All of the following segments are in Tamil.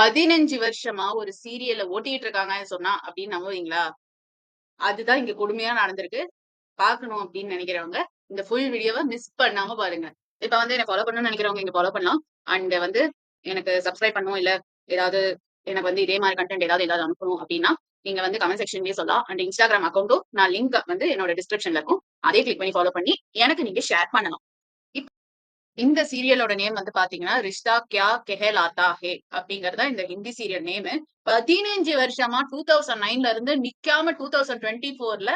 15 வருஷமா ஒரு சீரியல ஓட்டிட்டு இருக்காங்கன்னு சொன்னா அப்படின்னு நம்புவீங்களா? அதுதான் இங்க கொடுமையா நடந்திருக்கு. பார்க்கணும் அப்படின்னு நினைக்கிறவங்க, இந்த ஃபுல் வீடியோவ மிஸ் பண்ணாம பாருங்க. இப்ப வந்து என்ன ஃபாலோ பண்ணணும்னு நினைக்கிறவங்க இங்க ஃபாலோ பண்ணலாம். அண்ட் வந்து எனக்கு சப்ஸ்கிரைப் பண்ணணும், இல்ல ஏதாவது எனக்கு வந்து இதே மாரி கன்டென்ட் ஏதாவது அனுப்பணும் அப்படின்னா, நீங்க வந்து கமெண்ட் செக்ஷன்லயே சொல்லலாம். அண்ட் Instagram அக்கவுண்டும் நான் லிங்க் வந்து என்னோட டிஸ்கிரிப்ஷன்ல இருக்கும். அதே கிளிக் பண்ணி ஃபாலோ பண்ணி எனக்கு நீங்க ஷேர் பண்ணலாம். இந்த சீரியலோட நேம் வந்து பாத்தீங்கன்னா, ரிஷ்தா கியா கெஹலாதா ஹே அப்படிங்கிறது தான் இந்த ஹிந்தி சீரியல் நேமு. 15 வருஷமா 2009ல இருந்து நிக்காம 2024ல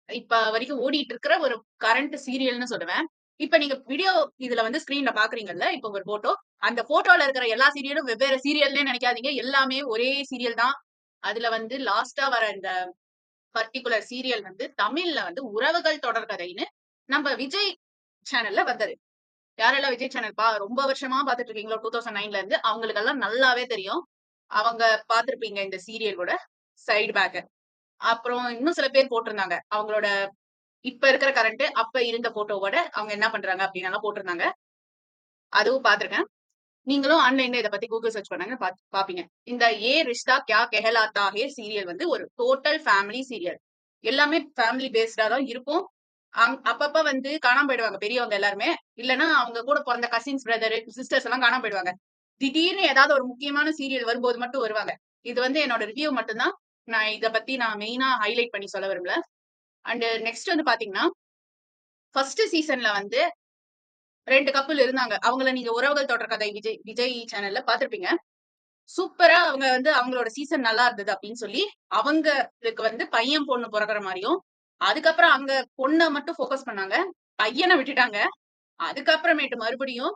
இப்ப வரைக்கும் ஓடிட்டு இருக்கிற ஒரு கரண்ட் சீரியல்னு சொல்லுவேன். இப்ப நீங்க வீடியோ இதுல வந்து ஸ்கிரீன்ல பாக்குறீங்கல்ல, இப்ப ஒரு போட்டோ. அந்த போட்டோல இருக்கிற எல்லா சீரியலும் வெவ்வேறு சீரியல்னே நினைக்காதீங்க. எல்லாமே ஒரே சீரியல் தான். அதுல வந்து லாஸ்ட்டா வர இந்த பர்ட்டிகுலர் சீரியல் வந்து தமிழ்ல வந்து உறவுகள் தொடர்கதைன்னு நம்ம விஜய் சேனல்ல வந்தது. யாரெல்லாம் விஜய் சேனல் ரொம்ப வருஷமா பாத்துட்டு இருக்கீங்களோ 2009ல இருந்து அவங்களுக்கெல்லாம் நல்லாவே தெரியும். அவங்க பார்த்திருப்பீங்க இந்த சீரியலோட சைடு பேக்க. அப்புறம் இன்னும் சில பேர் போட்டிருந்தாங்க. அவங்களோட இப்ப இருக்கிற கரண்ட் அப்ப இருந்த போட்டோவோட அவங்க என்ன பண்றாங்க அப்படின்னு எல்லாம் போட்டிருந்தாங்க. அதுவும் பார்த்திருக்கேன். நீங்களும் ஆன்லைன்ல இத பத்தி கூகுள் சர்ச் பண்ணாங்க பாப்பீங்க. இந்த "ஏ ரிஷ்தா கியா கெஹலாத்தா ஹே" சீரியல் வந்து ஒரு டோட்டல் ஃபேமிலி சீரியல். எல்லாமே ஃபேமிலி பேஸ்டா தான் இருக்கும். அப்பப்ப வந்து காணாம போயிடுவாங்க பெரியவங்க எல்லாருமே. இல்லன்னா அவங்க கூட பொறந்த கசின்ஸ், பிரதர், சிஸ்டர்ஸ் எல்லாம் காணாம போயிடுவாங்க. திடீர்னு ஏதாவது ஒரு முக்கியமான சீரியல் வரும்போது மட்டும் வருவாங்க. இது வந்து என்னோட ரிவ்யூ மட்டும் தான். இத பத்தி நான் மெயினா ஹைலைட் பண்ணி சொல்ல விரும்பல. அண்ட் நெக்ஸ்ட் வந்து பாத்தீங்கன்னா, ஃபர்ஸ்ட் சீசன்ல வந்து 2 கப்புள் இருந்தாங்க. அவங்கள நீங்க உறவுகள் தொடர் கதை விஜய் விஜய் சேனல்ல பார்த்திருப்பீங்க. சூப்பரா அவங்க வந்து அவங்களோட சீசன் நல்லா இருந்தது அப்படின்னு சொல்லி, அவங்களுக்கு வந்து பையன், பொண்ணு பொறக்குற மாரியும், அதுக்கப்புறம் அங்க பொண்ண மட்டும் ஃபோக்கஸ் பண்ணாங்க. பையன விட்டுட்டாங்க. அதுக்கப்புறமேட்டு மறுபடியும்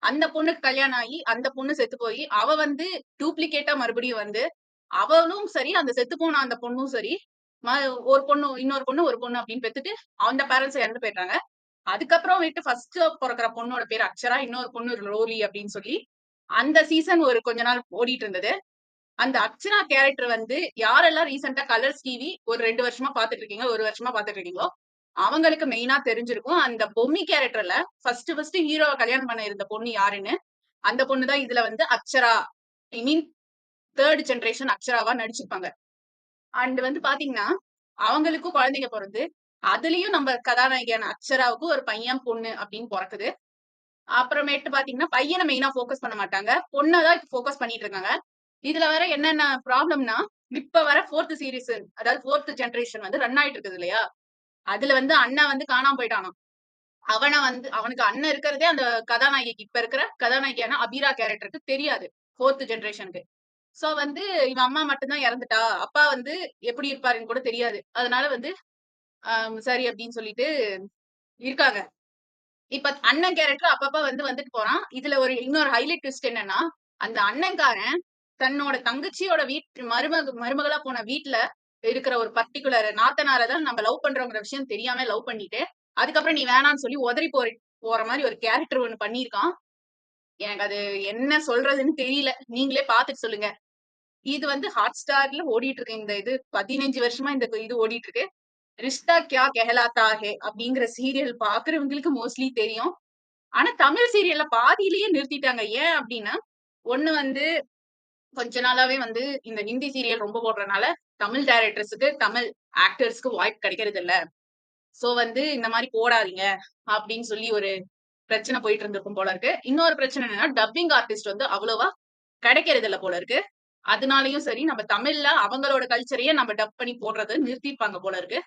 அந்த பொண்ணுக்கு கல்யாணம் ஆகி, அந்த பொண்ணு செத்து போயி, அவ வந்து டூப்ளிகேட்டா மறுபடியும் வந்து, அவளும் சரி, அந்த செத்து போன அந்த பொண்ணும் சரி, ம ஒரு பொண்ணு இன்னொரு பொண்ணு, ஒரு பொண்ணு அப்படின்னு பெத்துட்டு, அந்த பேரண்ட்ஸ் இறந்து போயிட்டாங்க. அதுக்கப்புறமேட்டு ஃபர்ஸ்ட் பொறக்குற பொண்ணோட பேரு அக்ஷரா, இன்னொரு பொண்ணு ரோலி அப்படின்னு சொல்லி, அந்த சீசன் ஒரு கொஞ்ச நாள் ஓடிட்டு இருந்தது. அந்த அர்ச்சனா கேரக்டர் வந்து யாரெல்லாம் ரீசெண்டா கலர்ஸ் டிவி ஒரு 2 வருஷமா பாத்துட்டு இருக்கீங்க, 1 வருஷமா பாத்துட்டு இருக்கீங்களோ, அவங்களுக்கு மெயினா தெரிஞ்சிருக்கும். அந்த பொம்மி கேரக்டர்ல ஃபர்ஸ்ட் ஹீரோவ கல்யாணம் பண்ண இருந்த பொண்ணு யாருன்னு, அந்த பொண்ணு தான் இதுல வந்து அக்ஷரா, ஐ மீன் 3 ஜெனரேஷன் அக்ஷராவா நடிச்சிருப்பாங்க. அண்ட் வந்து பாத்தீங்கன்னா, அவங்களுக்கும் குழந்தைங்க பொறந்து, அதுலயும் நம்ம கதாநாயகியான அக்ஷராவுக்கு ஒரு பையன், பொண்ணு அப்படின்னு பொறக்குது. அப்புறமேட்டு பாத்தீங்கன்னா, பையன மெயினா ஃபோக்கஸ் பண்ண மாட்டாங்க. பொண்ண தான் ஃபோக்கஸ் பண்ணிட்டு இருக்காங்க. இதுல வேற என்னென்ன ப்ராப்ளம்னா, இப்ப வர 4த் சீரிஸ் அதாவது 4த் ஜெனரேஷன் வந்து ரன் ஆயிட்டு இருக்குது இல்லையா? அதுல வந்து அண்ணன் வந்து காணாம போயிட்டானாம். அவனுக்கு அண்ணன் இருக்கிறதே அந்த கதாநாயகிக்கு இப்ப இருக்கிற கதாநாயகியான அபீரா கேரக்டருக்கு தெரியாது. 4த் ஜெனரேஷனுக்கு. சோ வந்து இவன் அம்மா மட்டும் தான் இறந்துட்டா. அப்பா வந்து எப்படி இருப்பாருன்னு கூட தெரியாது. அதனால வந்து சரி அப்படின்னு சொல்லிட்டு இருக்காங்க. இப்ப அண்ணன் கேரக்டர் அப்பப்ப வந்து வந்துட்டு போறான். இதுல ஒரு இன்னொரு ஹைலைட் ட்விஸ்ட் என்னன்னா, அந்த அண்ணன்காரன் தன்னோட தங்கச்சியோட மருமகளா போன வீட்ல இருக்கிற ஒரு பர்ட்டிகுலர் நாத்தனார தான் நம்ம லவ் பண்றோங்கிற விஷயம் தெரியாம லவ் பண்ணிட்டு, அதுக்கப்புறம் நீ வேணான்னு சொல்லி உதறி போற மாரி ஒரு கேரக்டர் ஒண்ணு பண்ணியிருக்கான். எனக்கு அது என்ன சொல்றதுன்னு தெரியல. நீங்களே பார்த்துட்டு சொல்லுங்க. இது வந்து Hotstarல ஓடிட்டு இருக்கு. இந்த இது 15 வருஷமா இந்த இது ஓடிட்டு இருக்கு. ரிஷ்தா கியா கெஹலாத்தா ஹே அப்படிங்கிற சீரியல் பாக்குறவங்களுக்கு மோஸ்ட்லி தெரியும். ஆனா தமிழ் சீரியல்ல பாதியிலேயே நிறுத்திட்டாங்க. ஏன் அப்டின்னா, ஒண்ணு வந்து கொஞ்ச நாளாவே வந்து இந்த ஹிந்தி சீரியல் ரொம்ப போடுறனால, தமிழ் டைரக்டர்ஸ்க்கு, தமிழ் ஆக்டர்ஸ்க்கு வாய்ப்பு கிடைக்கிறது இல்ல. சோ வந்து இந்த மாரி போடாதீங்க அப்டின்னு சொல்லி ஒரு பிரச்சனை போயிட்டு இருந்திருக்கும் போல இருக்கு. இன்னொரு பிரச்சனை என்னன்னா, டப்பிங் ஆர்டிஸ்ட் வந்து அவ்வளவா கிடைக்கிறது இல்ல போல இருக்கு. அதனாலயும் சரி, நம்ம தமிழ்ல அவங்களோட கல்ச்சரையே நம்ம டப் பண்ணி போடுறத நிறுத்திருப்பாங்க போல இருக்கு.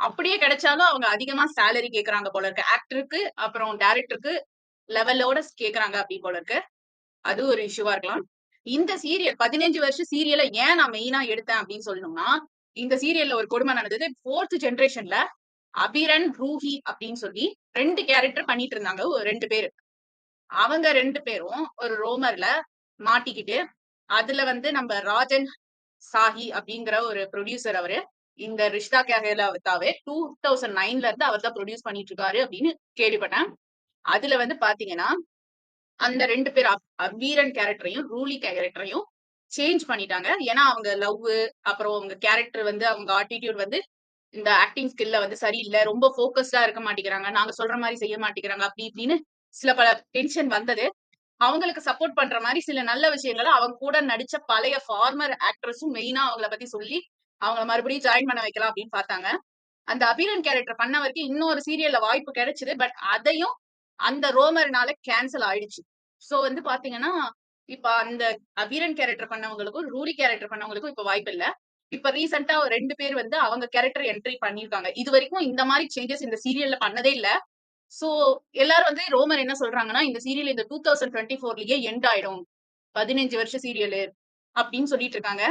அப்படியே கிடைச்சாலும் அவங்க அதிகமா சேலரி கேட்கறாங்க போல இருக்கு. ஆக்டருக்கு, அப்புறம் டைரக்டருக்கு லெவலோட கேட்கறாங்க அப்படி போல இருக்கு. அது ஒரு இஷ்யூவா இருக்கலாம். இந்த சீரியல் 15 வருஷம் சீரியல ஏன் நான் மெயினா எடுத்தேன் அப்படின்னு சொல்லணும்னா, இந்த சீரியல்ல ஒரு கொடுமை நடந்தது. 4த் ஜெனரேஷன்ல அபிரன், ரூஹி அப்படின்னு சொல்லி 2 கேரக்டர் பண்ணிட்டு இருந்தாங்க. ஒரு 2 பேரு. அவங்க 2 பேரும் ஒரு ரோமர்ல மாட்டிக்கிட்டு, அதுல வந்து நம்ம ராஜன் சாஹி அப்படிங்கிற ஒரு ப்ரொடியூசர் அவரு. இந்த ரிஷ்தா கே கஹலாவத்தாவே 2009ல இருந்து அவர் தான் ப்ரொடியூஸ் பண்ணிட்டு இருக்காரு அப்படின்னு கேள்விப்பட்டேன். அதுல வந்து பாத்தீங்கன்னா, அந்த 2 பேர் வீரன் கேரக்டரையும், ரூலி கேரக்டரையும் சேஞ்ச் பண்ணிட்டாங்க. ஏன்னா அவங்க அப்புறம் அவங்க கேரக்டர் வந்து அவங்க ஆட்டிட்யூட் வந்து இந்த ஆக்டிங் ஸ்கில்ல வந்து சரியில்ல. ரொம்ப ஃபோக்கஸ்டா இருக்க மாட்டேங்கிறாங்க. நாங்க சொல்ற மாரி செய்ய மாட்டேங்கிறாங்க. அப்படி இப்படின்னு சில பல டென்ஷன் வந்தது. அவங்களுக்கு சப்போர்ட் பண்ற மாதிரி சில நல்ல விஷயங்களை அவங்க கூட நடிச்ச பழைய ஃபார்மர் ஆக்ட்ரஸும் மெயினா அவங்கள பத்தி சொல்லி அவங்கள மறுபடியும் ஜாயின் பண்ண வைக்கலாம் அப்படின்னு பார்த்தாங்க. அந்த அபிரன் கேரக்டர் பண்ணவருக்கு இன்னொரு சீரியல்ல வாய்ப்பு கிடைச்சது. பட் அதையும் அந்த ரோமர்னால கேன்சல் ஆயிடுச்சு. சோ வந்து பாத்தீங்கன்னா இப்ப அந்த அபிரன் கேரக்டர் பண்ணவங்களுக்கும் ரூலி கேரக்டர் பண்ணவங்களுக்கும் இப்ப வாய்ப்பு இல்ல. இப்ப ரீசெண்டா 2 பேர் வந்து அவங்க கேரக்டர் என்ட்ரி பண்ணிருக்காங்க. இது வரைக்கும் இந்த மாதிரி சேஞ்சஸ் இந்த சீரியல்ல பண்ணதே இல்ல. சோ எல்லாரும் வந்து ரோமர் என்ன சொல்றாங்கன்னா இந்த சீரியல் இந்த 2024லயே எண்ட் ஆயிடும், 15 வருஷ சீரியல் அப்படின்னு சொல்லிட்டு இருக்காங்க.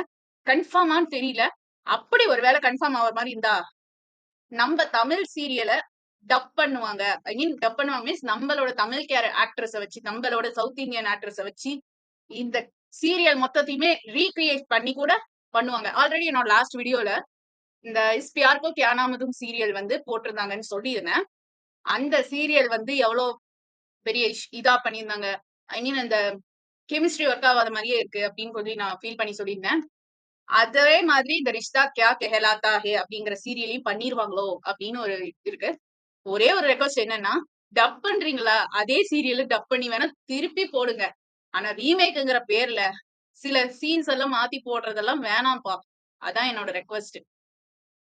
கன்ஃபார்மான்னு தெரியல. அப்படி ஒரு வேலை கன்ஃபார்ம் ஆகிற மாதிரி இருந்தா நம்ம தமிழ் சீரியலை டப் பண்ணுவாங்க. ஐ மீன் டப் பண்ணுவாங்க மீன்ஸ் நம்மளோட தமிழ் ஆக்ட்ரஸ வச்சு, நம்மளோட சவுத் இந்தியன் ஆக்ட்ரஸ வச்சு இந்த சீரியல் மொத்தத்தையுமே ரீக்ரியேட் பண்ணி கூட பண்ணுவாங்க. ஆல்ரெடி என்னோட லாஸ்ட் வீடியோல இந்த இஸ் பியார் கோ கியா நாம் சீரியல் வந்து போட்டிருந்தாங்கன்னு சொல்லியிருந்தேன். அந்த சீரியல் வந்து எவ்வளவு பெரிய இதா பண்ணியிருந்தாங்க. ஐ மீன் அந்த கெமிஸ்ட்ரி ஒர்க் ஆகாத மாதிரியே இருக்கு அப்படின்னு சொல்லி நான் ஃபீல் பண்ணி சொல்லியிருந்தேன். அதே மாதிரி இந்த ரிஷ்தா கியா கெஹலாத்தா ஹே அப்படிங்கிற சீரியலையும் பண்ணிருவாங்களோ அப்படின்னு ஒரு இருக்கு. ஒரே ஒரு ரெக்வஸ்ட் என்னன்னா, டப் பண்றீங்களா அதே சீரியல் டப் பண்ணி வேணா திருப்பி போடுங்க. ஆனா ரீமேக்ங்கிற பேர்ல சில சீன்ஸ் எல்லாம் மாத்தி போடுறதெல்லாம் வேணாம்ப்பா. அதான் என்னோட ரெக்வஸ்ட்.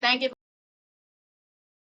தேங்க்யூ.